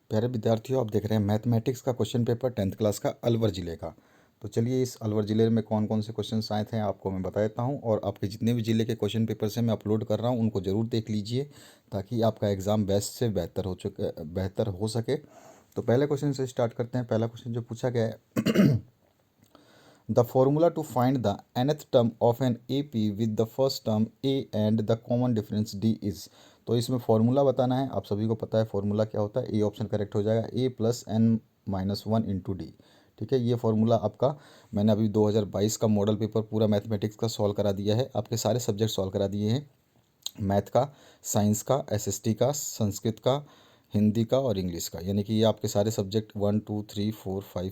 प्यारे विद्यार्थियों, आप देख रहे हैं मैथमेटिक्स का क्वेश्चन पेपर 10th क्लास का अलवर ज़िले का। तो चलिए इस अलवर ज़िले में कौन कौन से क्वेश्चन आए थे आपको मैं बता देता हूं, और आपके जितने भी ज़िले के क्वेश्चन पेपर से मैं अपलोड कर रहा हूं उनको ज़रूर देख लीजिए, ताकि आपका एग्ज़ाम बेस्ट से बेहतर हो सके। तो पहले क्वेश्चन से स्टार्ट करते हैं। पहला क्वेश्चन जो पूछा गया है, the formula to find the nth term of an A P with the first term A and the common difference D is. तो इसमें फॉर्मूला बताना है। आप सभी को पता है फॉर्मूला क्या होता है। ए ऑप्शन करेक्ट हो जाएगा, a plus n minus one into d. ठीक है, ये फॉर्मूला आपका मैंने अभी 2022 का मॉडल पेपर पूरा मैथमेटिक्स का सॉल्व करा दिया है। आपके सारे सब्जेक्ट सॉल्व करा दिए हैं, मैथ का, साइंस का, एसएसटी का, संस्कृत का, हिंदी का और इंग्लिश का। यानी कि ये आपके सारे सब्जेक्ट 1 2 3 4 5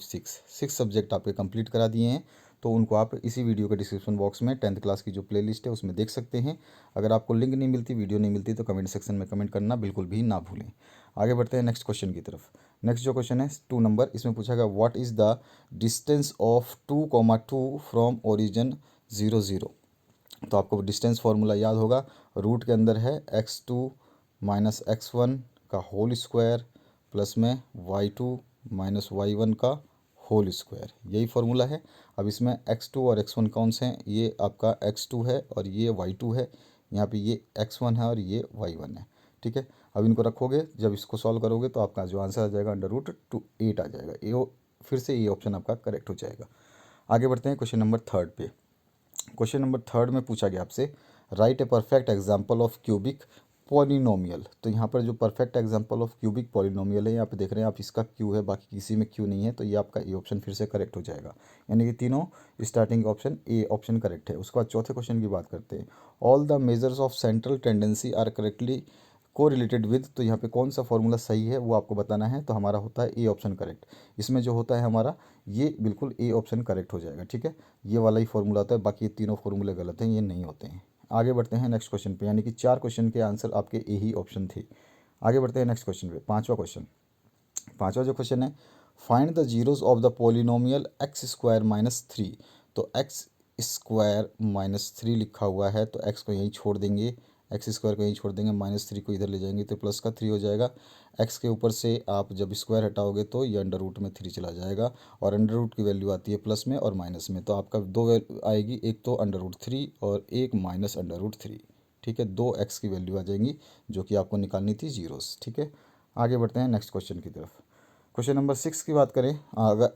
6 सब्जेक्ट आपके कंप्लीट करा दिए हैं। तो उनको आप इसी वीडियो के डिस्क्रिप्शन बॉक्स में 10th क्लास की जो प्लेलिस्ट है उसमें देख सकते हैं। अगर आपको लिंक नहीं मिलती, वीडियो नहीं मिलती, तो कमेंट सेक्शन में कमेंट करना बिल्कुल भी ना भूलें। आगे बढ़ते हैं नेक्स्ट क्वेश्चन की तरफ। नेक्स्ट जो क्वेश्चन है 2 नंबर, इसमें पूछा गया what is the distance of 2,2 from origin 0 0। तो आपको डिस्टेंस फार्मूला याद होगा। रूट के अंदर है x2 माइनस x1 का होल स्क्वायर प्लस में y2 माइनस y1 का होल स्क्वायर, यही फार्मूला है। अब इसमें x2 और x1 कौन से हैं? ये आपका x2 है और ये y2 है। यहाँ पे ये x1 है और ये y1 है। ठीक है, अब इनको रखोगे, जब इसको सॉल्व करोगे तो आपका जो आंसर आ जाएगा √8 आ जाएगा। ये फिर से ये ऑप्शन आपका करेक्ट हो जाएगा। आगे बढ़ते हैं क्वेश्चन नंबर 3 पे। क्वेश्चन नंबर 3 में पूछा गया आपसे, right a perfect example of cubic polynomial. तो यहाँ पर जो perfect example of cubic polynomial है, यहाँ पे देख रहे हैं आप, इसका क्यू है, बाकी किसी में क्यू नहीं है। तो ये आपका ए ऑप्शन फिर से करेक्ट हो जाएगा। यानी कि तीनों starting option A option correct है। उसके बाद चौथे क्वेश्चन की बात करते हैं। All the measures of central tendency are correctly co-related with. तो यहाँ पे कौन सा फॉर्मूला सही है वो आपको बताना है। तो हमारा होता है ए ऑप्शन करेक्ट। इसमें जो होता है हमारा, ये बिल्कुल ए ऑप्शन करेक्ट हो जाएगा। ठीक है, ये वाला ही फॉर्मूला होता है, बाकी ये तीनों फॉर्मूले गलत हैं, ये नहीं होते हैं। आगे बढ़ते हैं नेक्स्ट क्वेश्चन पे। यानी कि 4 क्वेश्चन के आंसर आपके ए ही ऑप्शन थे। आगे बढ़ते हैं नेक्स्ट क्वेश्चन पे। पांचवा जो क्वेश्चन है, find the zeros of the polynomial x square minus three. तो एक्स स्क्वायर माइनस थ्री लिखा हुआ है, तो एक्स को यहीं छोड़ देंगे, एक्स स्क्वायर को यहीं छोड़ देंगे, माइनस थ्री को इधर ले जाएंगे तो प्लस का थ्री हो जाएगा। एक्स के ऊपर से आप जब स्क्वायर हटाओगे तो ये अंडर रूट में थ्री चला जाएगा, और अंडर रूट की वैल्यू आती है प्लस में और माइनस में। तो आपका दो वैल्यू आएगी, एक तो अंडर रूट थ्री और एक माइनस अंडर रूट थ्री। ठीक है, दो एक्स की वैल्यू आ जाएंगी जो कि आपको निकालनी थी जीरोस। ठीक है, आगे बढ़ते हैं नेक्स्ट क्वेश्चन की तरफ। क्वेश्चन नंबर 6 की बात करें,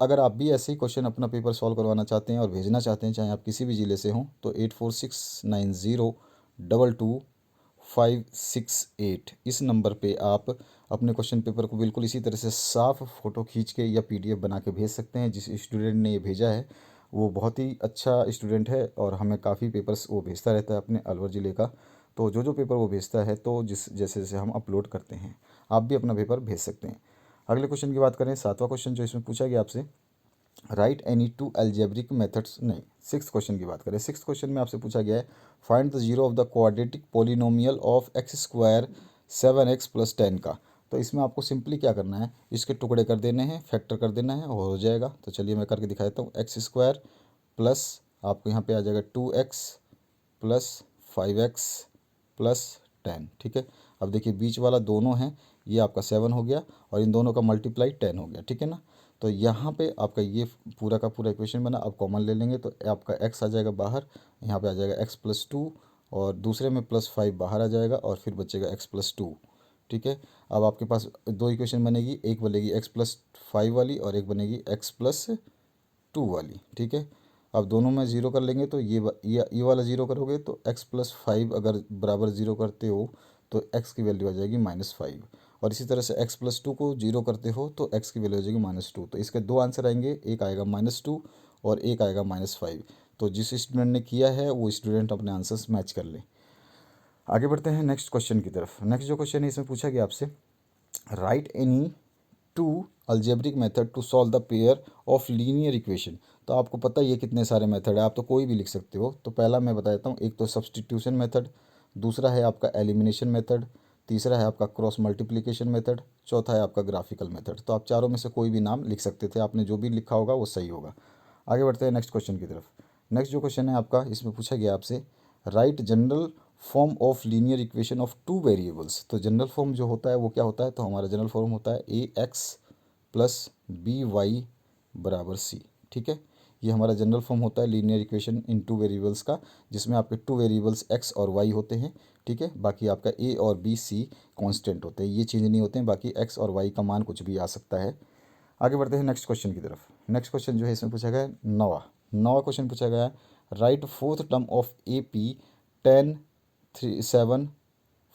अगर आप भी ऐसे ही क्वेश्चन अपना पेपर सॉल्व करवाना चाहते हैं और भेजना चाहते हैं, चाहे आप किसी भी ज़िले से हों, तो 8469022568 इस नंबर पे आप अपने क्वेश्चन पेपर को बिल्कुल इसी तरह से साफ फ़ोटो खींच के या पीडीएफ बना के भेज सकते हैं। जिस स्टूडेंट ने ये भेजा है वो बहुत ही अच्छा स्टूडेंट है और हमें काफ़ी पेपर्स वो भेजता रहता है अपने अलवर ज़िले का। तो जो पेपर वो भेजता है, तो जिस जैसे जैसे हम अपलोड करते हैं, आप भी अपना पेपर भेज सकते हैं। अगले क्वेश्चन की बात करें, 7वां क्वेश्चन जो इसमें पूछा गया आपसे, write any to algebraic methods. नहीं, 6th क्वेश्चन की बात करें। 6th क्वेश्चन में आपसे पूछा गया है, find the zero of the quadratic polynomial of x square 7x plus 10 का। तो इसमें आपको सिंपली क्या करना है, इसके टुकड़े कर देने हैं, फैक्टर कर देना है, हो जाएगा। तो चलिए मैं करके दिखा देता हूँ। एक्स स्क्वायर प्लस आपको यहाँ पे आ जाएगा 2x प्लस 5x प्लस 10। ठीक है, अब देखिए बीच वाला दोनों हैं, ये आपका 7 हो गया और इन दोनों का मल्टीप्लाई 10 हो गया। ठीक है ना, तो यहाँ पे आपका ये पूरा का पूरा इक्वेशन बना। अब कॉमन ले लेंगे तो आपका x आ जाएगा बाहर, यहाँ पे आ जाएगा x प्लस टू, और दूसरे में प्लस 5 बाहर आ जाएगा और फिर बचेगा x प्लस टू। ठीक है, अब आपके पास दो इक्वेशन बनेगी, एक बनेगी x प्लस 5 वाली और एक बनेगी x प्लस टू वाली। ठीक है, अब दोनों में ज़ीरो कर लेंगे तो ये वाला ज़ीरो करोगे तो x प्लस 5 अगर बराबर ज़ीरो करते हो तो x की वैल्यू आ जाएगी -5, और इसी तरह से x प्लस टू को जीरो करते हो तो x की वैल्यू आ जाएगी -2। तो इसके दो आंसर आएंगे, एक आएगा -2 और एक आएगा -5। तो जिस स्टूडेंट ने किया है वो स्टूडेंट अपने आंसर्स मैच कर ले। आगे बढ़ते हैं नेक्स्ट क्वेश्चन की तरफ। नेक्स्ट जो क्वेश्चन है इसमें पूछा गया आपसे, write any two algebraic method to solve the pair of linear equation. तो आपको पता ही है कितने सारे मेथड है, आप तो कोई भी लिख सकते हो। तो पहला मैं बता देता हूँ, एक तो सब्सटीट्यूशन मेथड, दूसरा है आपका एलिमिनेशन मेथड, तीसरा है आपका क्रॉस मल्टीप्लिकेशन मेथड, चौथा है आपका ग्राफिकल मेथड। तो आप चारों में से कोई भी नाम लिख सकते थे, आपने जो भी लिखा होगा वो सही होगा। आगे बढ़ते हैं नेक्स्ट क्वेश्चन की तरफ। नेक्स्ट जो क्वेश्चन है आपका, इसमें पूछा गया आपसे, right general form of linear equation of two variables. तो जनरल फॉर्म जो होता है वो क्या होता है, तो हमारा जनरल फॉर्म होता है ए एक्स प्लस बी वाई बराबर सी। ठीक है, ये हमारा जनरल फॉर्म होता है linear equation in two variables का, जिसमें आपके टू वेरिएबल्स एक्स और वाई होते हैं। ठीक है, बाकी आपका ए और बी सी कांस्टेंट होते हैं, ये चेंज नहीं होते हैं, बाकी एक्स और वाई का मान कुछ भी आ सकता है। आगे बढ़ते हैं नेक्स्ट क्वेश्चन की तरफ। नेक्स्ट क्वेश्चन जो है इसमें पूछा गया है नवा क्वेश्चन पूछा गया है, right fourth term of A P 10 3 7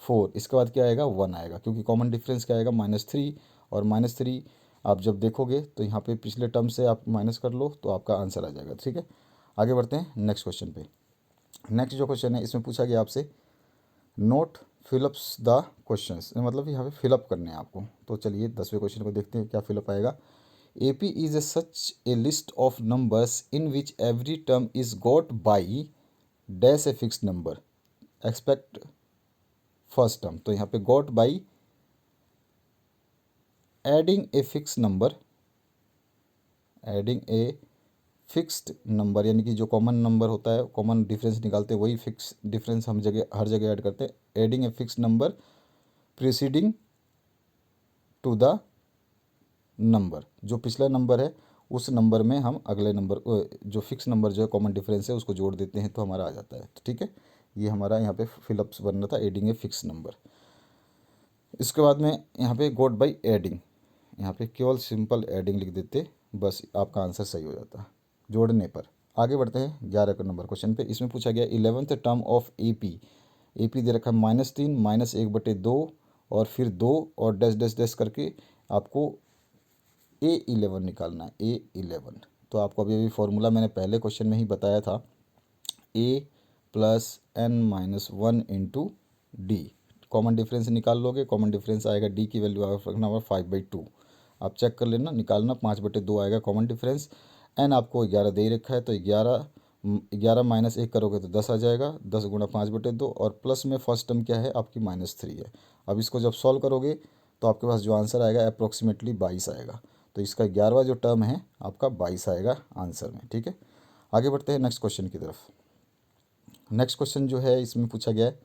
4। इसके बाद क्या आएगा, 1 आएगा, क्योंकि कॉमन डिफरेंस क्या आएगा, -3, और -3 आप जब देखोगे तो यहाँ पे पिछले टर्म से आप माइनस कर लो तो आपका आंसर आ जाएगा। ठीक है, आगे बढ़ते हैं नेक्स्ट क्वेश्चन पे। नेक्स्ट जो क्वेश्चन है इसमें पूछा गया आपसे, नोट फिलअप्स द क्वेश्चंस, मतलब यहाँ पे फिलअप करने हैं आपको। तो चलिए 10वें क्वेश्चन को देखते हैं क्या फिलअप आएगा। AP is such a list of numbers in which every term is got by dash a fixed number. Expect first term. तो यहाँ पे got by adding a fixed number, यानी कि जो कॉमन नंबर होता है, कॉमन डिफरेंस निकालते हैं, वही फिक्स डिफरेंस हम हर जगह ऐड करते हैं। Adding a fix number preceding to the number, जो पिछला नंबर है उस नंबर में हम अगले नंबर जो फिक्स नंबर जो है कॉमन डिफरेंस है उसको जोड़ देते हैं तो हमारा आ जाता है। तो ठीक है, ये हमारा यहाँ पे फिलअप्स बनना था, एडिंग ए फिक्स नंबर। इसके बाद में यहाँ पे गोट बाई एडिंग, यहाँ पे केवल सिंपल एडिंग लिख देते, बस आपका आंसर सही हो जाता जोड़ने पर। आगे बढ़ते हैं 11 नंबर क्वेश्चन पे। इसमें पूछा गया 11th term of AP। AP दे रखा है -3 -1/2 और फिर 2 और डैश डैश डैश करके आपको A11 निकालना है, A11। तो आपको अभी फॉर्मूला मैंने पहले क्वेश्चन में ही बताया था, A + n-1 into D. Common difference निकाल लोगे, कॉमन डिफरेंस आएगा D की वैल्यू रखना होगा 5/2। आप चेक कर लेना, निकालना, 5/2 आएगा कॉमन डिफरेंस। n आपको 11 दे ही रखा है, तो 11 -1 करोगे तो 10 आ जाएगा, 10 × 5/2, और प्लस में फर्स्ट टर्म क्या है आपकी -3 है। अब इसको जब सॉल्व करोगे तो आपके पास जो आंसर आएगा अप्रोक्सीमेटली 22 आएगा। तो इसका 11वां जो टर्म है आपका 22 आएगा आंसर में। ठीक है, आगे बढ़ते हैं नेक्स्ट क्वेश्चन की तरफ। नेक्स्ट क्वेश्चन जो है इसमें पूछा गया है,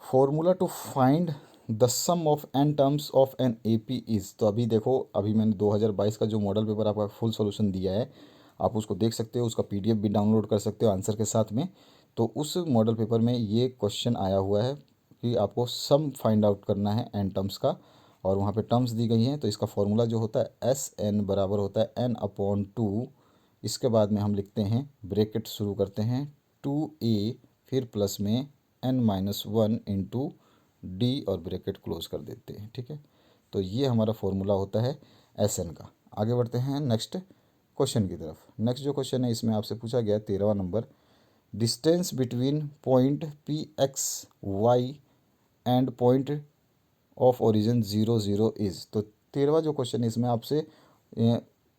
formula to find the sum of n terms of an AP is. तो अभी देखो, अभी मैंने 2022 का जो मॉडल पेपर आपका फुल सॉल्यूशन दिया है, आप उसको देख सकते हो, उसका PDF भी डाउनलोड कर सकते हो आंसर के साथ में। तो उस मॉडल पेपर में ये क्वेश्चन आया हुआ है कि आपको सम फाइंड आउट करना है n टर्म्स का, और वहाँ पे टर्म्स दी गई हैं। तो इसका फॉर्मूला जो होता है SN बराबर होता है n/2। इसके बाद में हम लिखते हैं, ब्रैकेट शुरू करते हैं 2a, फिर प्लस में n-1 इंटू डी, और ब्रैकेट क्लोज कर देते हैं। ठीक है, तो ये हमारा फॉर्मूला होता है SN का। आगे बढ़ते हैं नेक्स्ट क्वेश्चन की तरफ। नेक्स्ट जो क्वेश्चन है इसमें आपसे पूछा गया 13वां number, distance between point PXY and point of origin 0 0 is. तो 13वां जो क्वेश्चन है इसमें आपसे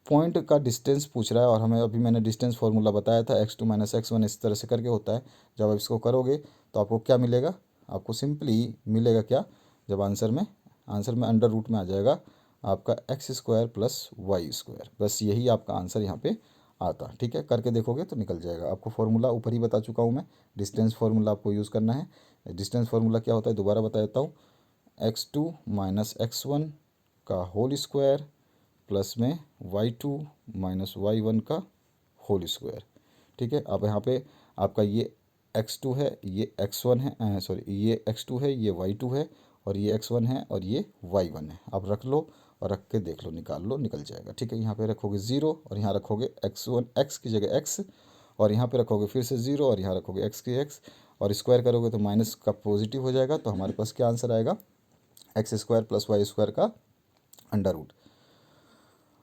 पॉइंट का डिस्टेंस पूछ रहा है, और हमें अभी मैंने डिस्टेंस फार्मूला बताया था x2 - x1 इस तरह से करके होता है। जब आप इसको करोगे तो आपको क्या मिलेगा, आपको सिंपली मिलेगा क्या, जब आंसर में अंडर रूट में आ जाएगा आपका x² + y²। बस यही आपका आंसर यहाँ पे आता। ठीक है, करके देखोगे तो निकल जाएगा। आपको फार्मूला ऊपर ही बता चुका हूँ मैं, डिस्टेंस फार्मूला आपको यूज़ करना है। डिस्टेंस फार्मूला क्या होता है दोबारा बता देता हूँ, x2 - x1 का होल स्क्वायर प्लस में y2 - y1 का होल स्क्वायर। ठीक है, अब यहाँ पे आपका ये x2 है, ये x1 है, सॉरी ये x2 है, ये y2 है, और ये x1 है, और ये y1 है। आप रख लो और रख के देख लो, निकाल लो, निकल जाएगा। ठीक है, यहाँ पे रखोगे 0 और यहाँ रखोगे x1 x की जगह x, और यहाँ पे रखोगे फिर से 0 और यहाँ रखोगे x की x, और स्क्वायर करोगे तो माइनस का पॉजिटिव हो जाएगा। तो हमारे पास क्या आंसर आएगा, x² + y² का अंडर रूट।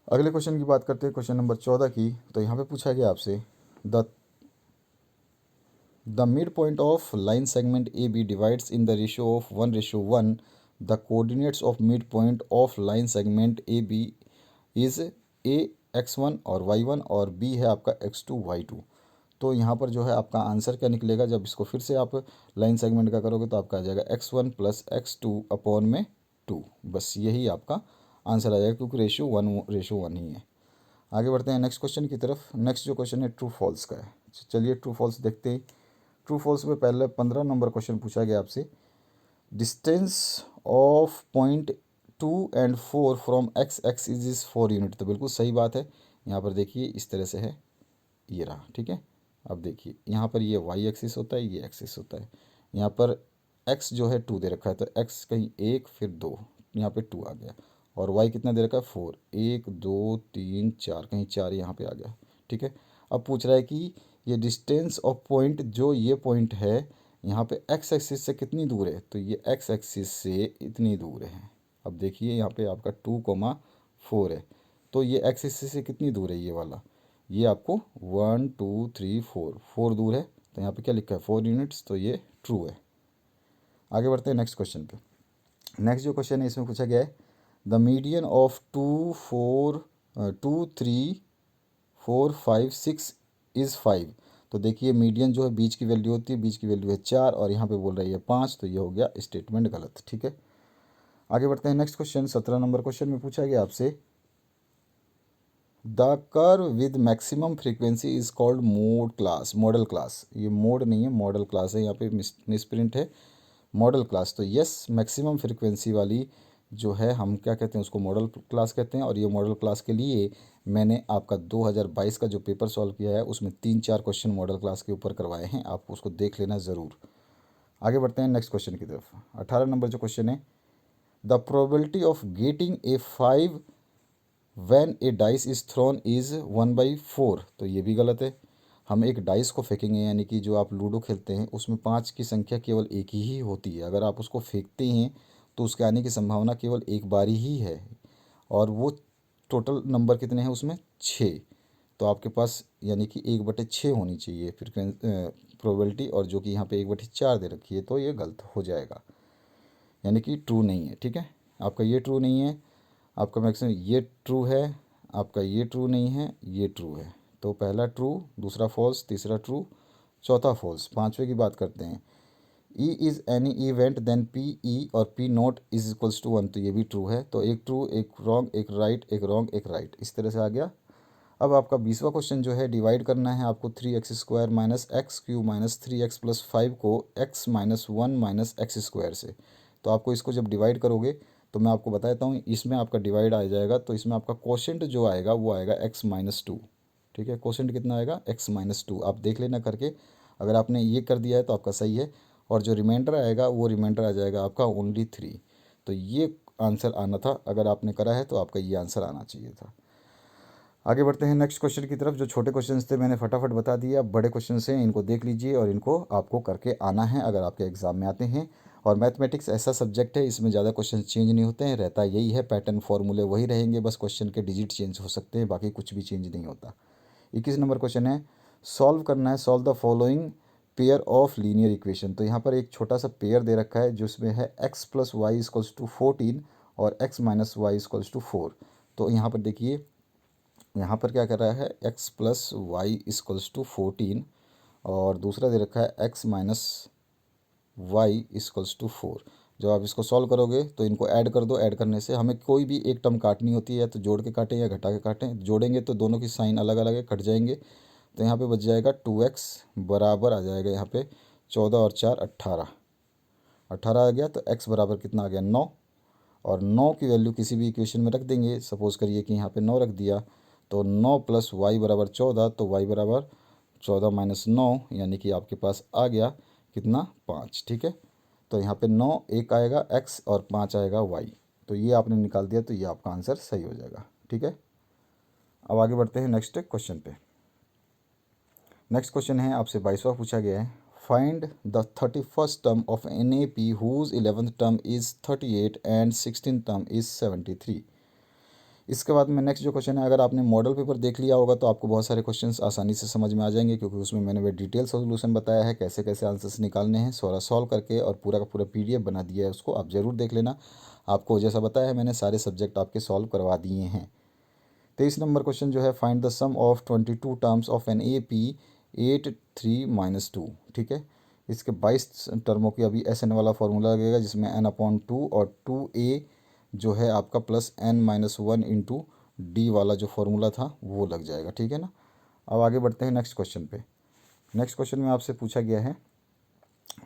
अगले क्वेश्चन की बात करते हैं, क्वेश्चन नंबर 14 की। तो यहाँ पे पूछा गया आपसे, the mid point of line segment AB divides in the ratio of 1:1। The coordinates of mid point of line segment AB is A x1 और y1 और B है आपका x2 y2। तो यहाँ पर जो है आपका आंसर क्या निकलेगा, जब इसको फिर से आप लाइन सेगमेंट का करोगे तो आपका आ जाएगा x1 + x2/2। बस यही आपका आंसर आ जाएगा, क्योंकि रेशियो 1 ही है। आगे बढ़ते हैं नेक्स्ट क्वेश्चन की तरफ। नेक्स्ट जो क्वेश्चन है ट्रू फॉल्स का है। चलिए ट्रू फॉल्स देखते हैं। ट्रू फॉल्स में पहले 15 नंबर क्वेश्चन पूछा गया आपसे, distance of point 2 and 4 from x axis is 4 unit. तो बिल्कुल सही बात है। यहाँ पर देखिए इस तरह से है, ये रहा, ठीक है। अब देखिए यहाँ पर ये वाई एक्सिस होता है, ये एक्सिस होता है। यहाँ पर एक्स जो है 2 दे रखा है, तो एक्स कहीं 1 फिर 2, यहाँ पे 2 आ गया। और वाई कितना दे रखा है 4, 1 2 3 4, कहीं 4 यहाँ पे आ गया, ठीक है। अब पूछ रहा है कि ये डिस्टेंस ऑफ पॉइंट, जो ये पॉइंट है यहाँ पे एक्स एक्सिस से कितनी दूर है, तो ये एक्स एक्सिस से इतनी दूर है। अब देखिए यहाँ पे आपका 2,4 है, तो ये एक्स एक्सिस से कितनी दूर है, ये वाला, ये आपको 1 2 3 4 दूर है। तो यहाँ पे क्या लिखा है 4 यूनिट्स, तो ये ट्रू है। आगे बढ़ते हैं नेक्स्ट क्वेश्चन पे। नेक्स्ट जो क्वेश्चन है इसमें पूछा गया है द मीडियन ऑफ 2 3 4 5 6 इज़ 5। तो देखिए मीडियन जो है बीच की वैल्यू होती है, बीच की वैल्यू है 4 और यहाँ पे बोल रही है 5, तो ये हो गया स्टेटमेंट गलत, ठीक है। आगे बढ़ते हैं नेक्स्ट क्वेश्चन। 17 नंबर क्वेश्चन में पूछा गया आपसे the curve with maximum frequency is called model class. ये मोड नहीं है, मॉडल क्लास है, यहाँ पे मिसप्रिंट है, मॉडल क्लास। तो यस, मैक्सिमम फ्रीक्वेंसी वाली जो है हम क्या कहते हैं, उसको मॉडल क्लास कहते हैं। और ये मॉडल क्लास के लिए मैंने आपका 2022 का जो पेपर सॉल्व किया है उसमें 3-4 क्वेश्चन मॉडल क्लास के ऊपर करवाए हैं, आप उसको देख लेना ज़रूर। आगे बढ़ते हैं नेक्स्ट क्वेश्चन की तरफ। 18 नंबर जो क्वेश्चन है the probability of getting a 5 when A dice is thrown is 1/4। तो ये भी गलत है। हम एक डाइस को फेंकेंगे, यानी कि जो आप लूडो खेलते हैं उसमें 5 की संख्या केवल एक ही होती है। अगर आप उसको फेंकते हैं तो उसके आने की संभावना केवल एक बारी ही है, और वो टोटल नंबर कितने हैं उसमें 6। तो आपके पास यानी कि 1/6 होनी चाहिए प्रोबेबिलिटी, और जो कि यहाँ पे 1/4 दे रखी है, तो ये गलत हो जाएगा, यानी कि ट्रू नहीं है, ठीक है। आपका ये ट्रू नहीं है, आपका मैक्सिमम ये ट्रू है, आपका ये ट्रू नहीं है, ये ट्रू है। तो पहला ट्रू, दूसरा फॉल्स, तीसरा ट्रू, चौथा फॉल्स। पांचवे की बात करते हैं E is any event then P E और P not is equals to 1। तो ये भी ट्रू है। तो एक ट्रू, एक रॉन्ग, एक राइट, एक रॉन्ग, एक राइट, इस तरह से आ गया। अब आपका 20वां क्वेश्चन जो है डिवाइड करना है आपको 3x² minus x Q minus 3x plus 5 को x minus 1 minus x square से। तो आपको इसको जब डिवाइड करोगे तो मैं आपको बताता हूँ, इसमें आपका डिवाइड आ जाएगा, तो इसमें आपका क्वोशेंट जो आएगा वो आएगा x-2, ठीक है। क्वोशेंट कितना आएगा x-2, आप देख लेना करके। अगर आपने ये कर दिया है तो आपका सही है, और जो रिमाइंडर आएगा वो रिमाइंडर आ जाएगा आपका ओनली 3। तो ये आंसर आना था, अगर आपने करा है तो आपका ये आंसर आना चाहिए था। आगे बढ़ते हैं नेक्स्ट क्वेश्चन की तरफ। जो छोटे क्वेश्चंस थे मैंने फटाफट बता दिया, अब बड़े क्वेश्चंस हैं, इनको देख लीजिए और इनको आपको करके आना है अगर आपके एग्ज़ाम में आते हैं। और मैथमेटिक्स ऐसा सब्जेक्ट है, इसमें ज़्यादा क्वेश्चन चेंज नहीं होते हैं, रहता यही है, पैटर्न फॉर्मूले वही रहेंगे, बस क्वेश्चन के डिजिट चेंज हो सकते हैं, बाकी कुछ भी चेंज नहीं होता। 21 नंबर क्वेश्चन है, सॉल्व करना है, solve the following pair of linear equation. तो यहाँ पर एक छोटा सा पेयर दे रखा है जिसमें है x plus Y equals to 14 और x minus Y equals to 4। तो यहाँ पर देखिए, यहाँ पर क्या कर रहा है, x plus Y equals to 14 और दूसरा दे रखा है x minus Y equals to 4। जब आप इसको सॉल्व करोगे तो इनको ऐड कर दो, ऐड करने से हमें कोई भी एक टर्म काटनी होती है, तो जोड़ के काटें या घटा के काटें। जोड़ेंगे तो दोनों की साइन अलग अलग है, कट जाएंगे। तो यहाँ पे बच जाएगा 2x बराबर आ जाएगा यहाँ पे 14 और 4 18, 18 आ गया। तो x बराबर कितना आ गया 9, और 9 की वैल्यू किसी भी इक्वेशन में रख देंगे। सपोज़ करिए कि यहाँ पे 9 रख दिया, तो 9 प्लस वाई बराबर 14, तो वाई बराबर 14 माइनस 9, यानी कि आपके पास आ गया कितना 5, ठीक है। तो यहाँ पे 9 एक आएगा x और 5 आएगा y। तो ये आपने निकाल दिया, तो ये आपका आंसर सही हो जाएगा, ठीक है। अब आगे बढ़ते हैं नेक्स्ट क्वेश्चन पे। नेक्स्ट क्वेश्चन है आपसे 22वां पूछा गया है, find the 31st term of an A P whose 11th term is 38 and 16th term is 73। इसके बाद में नेक्स्ट जो क्वेश्चन है, अगर आपने मॉडल पेपर देख लिया होगा तो आपको बहुत सारे क्वेश्चंस आसानी से समझ में आ जाएंगे, क्योंकि उसमें मैंने वह डिटेल सोल्यूशन बताया है, कैसे कैसे आंसर्स निकालने हैं, सारा सॉल्व करके, और पूरा का पूरा PDF बना दिया है, उसको आप ज़रूर देख लेना। आपको जैसा बताया है मैंने सारे सब्जेक्ट आपके सॉल्व करवा दिए हैं। 23 नंबर क्वेश्चन जो है, find the sum of 22 terms of an A P 8 3 - 2, ठीक है। इसके 22 टर्मों की अभी SN वाला फॉर्मूला लगेगा, जिसमें n/2 और 2a जो है आपका प्लस n-1 इंटू डी वाला जो फॉर्मूला था वो लग जाएगा, ठीक है ना। अब आगे बढ़ते हैं नेक्स्ट क्वेश्चन पे। नेक्स्ट क्वेश्चन में आपसे पूछा गया है,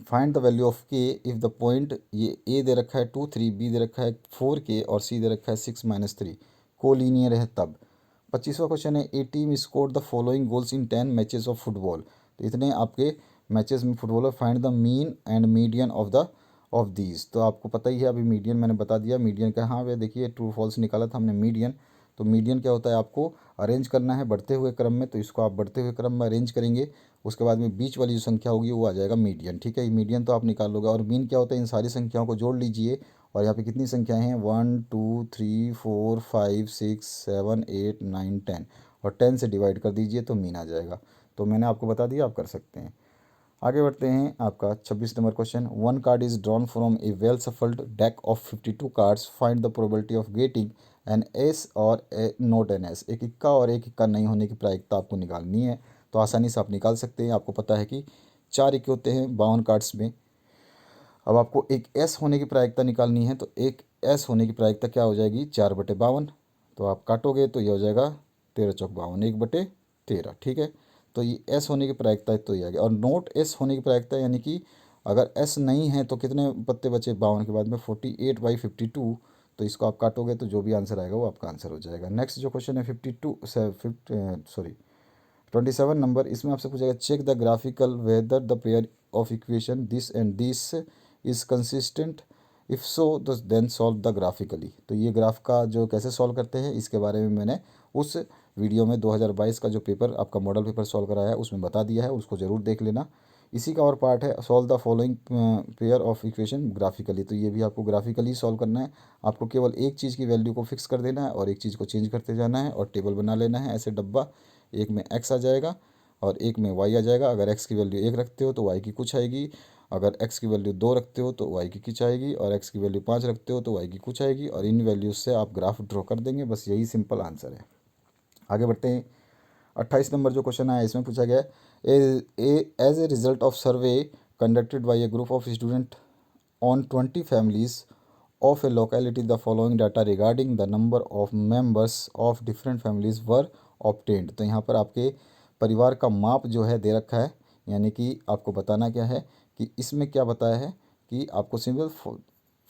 फाइंड द वैल्यू ऑफ के इफ़ द पॉइंट, ये ए दे रखा है 2 3, बी दे रखा है 4 के और सी दे रखा है 6 - 3, कोलिनियर है तब। 25वां क्वेश्चन है a team scored the following goals in 10 matches of football. तो इतने आपके मैचेस में फुटबॉल है, find the mean and median of these. तो आपको पता ही है, अभी मीडियन मैंने बता दिया। मीडियन का हाँ भैया देखिए ट्रू फॉल्स निकाला था हमने मीडियन। तो मीडियन क्या होता है, आपको अरेंज करना है बढ़ते हुए क्रम में, तो इसको आप बढ़ते हुए क्रम में अरेंज करेंगे। उसके बाद में बीच वाली जो संख्या होगी वो आ जाएगा मीडियन। ठीक है, मीडियन तो आप निकाल लोगे। और मीन क्या होता है, इन सारी संख्याओं को जोड़ लीजिए और यहाँ पे कितनी संख्याएं हैं 1 2 3 4 5 6 7 8 9 10 और 10 से डिवाइड कर दीजिए तो मीन आ जाएगा। तो मैंने आपको बता दिया, आप कर सकते हैं। आगे बढ़ते हैं, आपका 26 number question. One card is drawn from A well shuffled deck of 52 cards, find the probability of getting an S और ए नॉट एन एस। एक इक्का और एक इक्का नहीं होने की प्रायिकता आपको निकालनी है। तो आसानी से आप निकाल सकते हैं। आपको पता है कि 4 इक्के होते हैं 52 कार्ड्स में। अब आपको एक एस होने की प्रायिकता निकालनी है, तो एक एस होने की प्रायिकता क्या हो जाएगी 4/52। तो आप काटोगे तो ये हो जाएगा 13 चौक 52, 1/13। ठीक है, तो ये एस होने की प्रायिकता है तो ये आ गया। और नोट एस होने की प्रायिकता यानी कि अगर एस नहीं है तो कितने पत्ते बचे 52 के बाद में 48/52। तो इसको आप काटोगे तो जो भी आंसर आएगा वो आपका आंसर हो जाएगा। नेक्स्ट जो क्वेश्चन है 27 नंबर, इसमें आपसे पूछेगा check the graphical whether the pair of equation this and this is consistent, if so then solve the graphically. तो ये ग्राफ का जो कैसे सॉल्व करते हैं इसके बारे में मैंने उस वीडियो में 2022 का जो पेपर आपका मॉडल पेपर सॉल्व कराया है उसमें बता दिया है, उसको ज़रूर देख लेना। इसी का और पार्ट है solve the following pair of equation graphically. तो ये भी आपको ग्राफिकली सॉल्व करना है। आपको केवल एक चीज़ की वैल्यू को फिक्स कर देना है और एक चीज़ को चेंज करते जाना है और टेबल बना लेना है ऐसे डब्बा। एक में x आ जाएगा और एक में y आ जाएगा। अगर x की वैल्यू 1 रखते हो तो y की कुछ आएगी, अगर x की वैल्यू 2 रखते हो तो y की कुछ आएगी, और x की वैल्यू 5 रखते हो तो y की कुछ आएगी। और इन वैल्यूज़ से आप ग्राफ ड्रॉ कर देंगे, बस यही सिंपल आंसर है। आगे बढ़ते हैं, 28 नंबर जो क्वेश्चन आया इसमें पूछा गया as a result of survey conducted by a group of student on 20 families of a locality the following data regarding the number of members of different families were obtained. तो यहाँ पर आपके परिवार का माप जो है दे रखा है, यानी कि आपको बताना क्या है कि इसमें क्या बताया है कि आपको सिंपल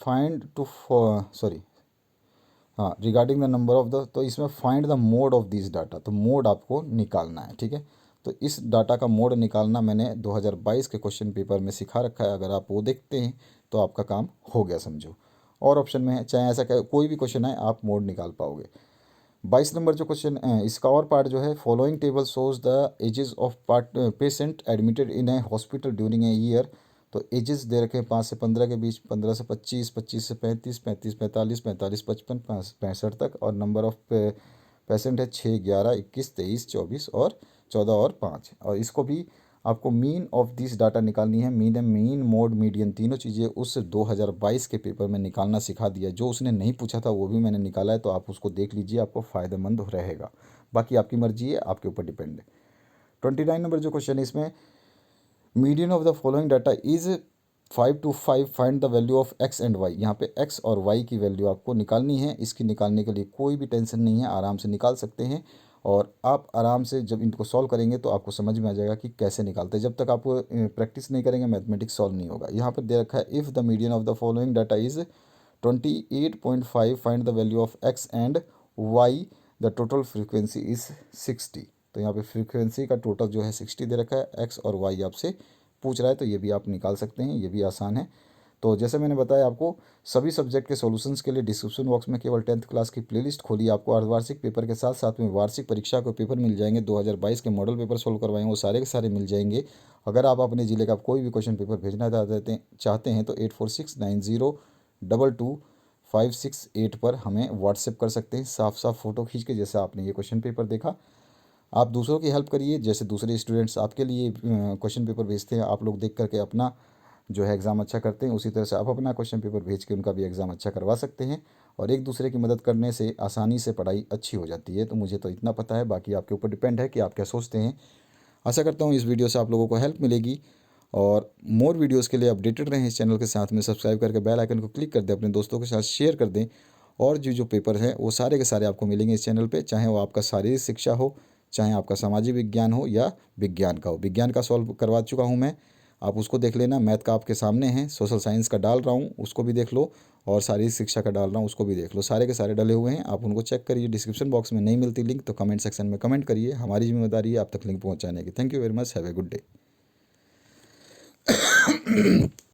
फाइंड टू सॉरी हाँ regarding the number of the, तो इसमें find the mode of this data, तो मोड आपको निकालना है। ठीक है, तो इस डाटा का मोड निकालना मैंने 2022 के क्वेश्चन पेपर में सिखा रखा है। अगर आप वो देखते हैं तो आपका काम हो गया समझो। और ऑप्शन में है, चाहे ऐसा कोई भी क्वेश्चन है आप मोड निकाल पाओगे। 22 नंबर जो क्वेश्चन इसका और पार्ट जो है following table shows the ages of part patient admitted in a hospital during a year. तो एजेस दे रखे हैं 5 से 15 के बीच, 15 से 25, 25 से 35, 35 45, 45 55, 65 तक। और नंबर ऑफ पेशेंट है 6 11 21 23 24 और 14 और 5। और इसको भी आपको मीन ऑफ दिस डाटा निकालनी है। मीन मोड मीडियन तीनों चीज़ें उस 2022 के पेपर में निकालना सिखा दिया। जो उसने नहीं पूछा था वो भी मैंने निकाला है, तो आप उसको देख लीजिए, आपको फ़ायदेमंद रहेगा। बाकी आपकी मर्जी है, आपके ऊपर डिपेंड है। 29 नंबर जो क्वेश्चन है इसमें median of the following data is 5 to 5, find the value of x and y. यहाँ पे एक्स और वाई की वैल्यू आपको निकालनी है। इसकी निकालने के लिए कोई भी टेंशन नहीं है, आराम से निकाल सकते हैं। और आप आराम से जब इनको सॉल्व करेंगे तो आपको समझ में आ जाएगा कि कैसे निकालते हैं। जब तक आप प्रैक्टिस नहीं करेंगे मैथमेटिक्स सॉल्व नहीं होगा। यहाँ पर दे रखा है if the median of the following data is 28.5, find the value of x and y, the total frequency is 60। तो यहाँ पे फ्रीक्वेंसी का टोटल जो है 60 दे रखा है, एक्स और वाई आपसे पूछ रहा है, तो ये भी आप निकाल सकते हैं, ये भी आसान है। तो जैसे मैंने बताया आपको सभी सब्जेक्ट के सॉल्यूशंस के लिए डिस्क्रिप्शन बॉक्स में केवल 10th क्लास की प्लेलिस्ट खोली। आपको अर्धवार्षिक पेपर के साथ साथ में वार्षिक परीक्षा के पेपर मिल जाएंगे। 2022 के मॉडल पेपर सोल्व करवाएंगे, वो सारे के सारे मिल जाएंगे। अगर आप अपने ज़िले का कोई भी क्वेश्चन पेपर भेजना चाहते हैं तो 8469022568 पर हमें व्हाट्सएप कर सकते हैं, साफ साफ फ़ोटो खींच के, जैसे आपने ये क्वेश्चन पेपर देखा। आप दूसरों की हेल्प करिए, जैसे दूसरे स्टूडेंट्स आपके लिए क्वेश्चन पेपर भेजते हैं, आप लोग देख करके अपना जो है एग्ज़ाम अच्छा करते हैं, उसी तरह से आप अपना क्वेश्चन पेपर भेज के उनका भी एग्ज़ाम अच्छा करवा सकते हैं। और एक दूसरे की मदद करने से आसानी से पढ़ाई अच्छी हो जाती है। तो मुझे तो इतना पता है, बाकी आपके ऊपर डिपेंड है कि आप क्या सोचते हैं। आशा करता हूँ इस वीडियो से आप लोगों को हेल्प मिलेगी। और मोर वीडियोज़ के लिए अपडेटेड रहें इस चैनल के साथ में, सब्सक्राइब करके बेल आइकन को क्लिक कर दें, अपने दोस्तों के साथ शेयर कर दें। और जो पेपर हैं वो सारे के सारे आपको मिलेंगे इस चैनल पे, चाहे वो आपका शारीरिक शिक्षा हो, चाहे आपका सामाजिक विज्ञान हो या विज्ञान का हो। विज्ञान का सॉल्व करवा चुका हूँ मैं, आप उसको देख लेना। मैथ का आपके सामने है, सोशल साइंस का डाल रहा हूँ उसको भी देख लो, और शारीरिक शिक्षा का डाल रहा हूँ उसको भी देख लो। सारे के सारे डले हुए हैं, आप उनको चेक करिए। डिस्क्रिप्शन बॉक्स में नहीं मिलती लिंक तो कमेंट सेक्शन में कमेंट करिए, हमारी जिम्मेदारी है आप तक लिंक पहुँचाने की। Thank you very much, have a good day.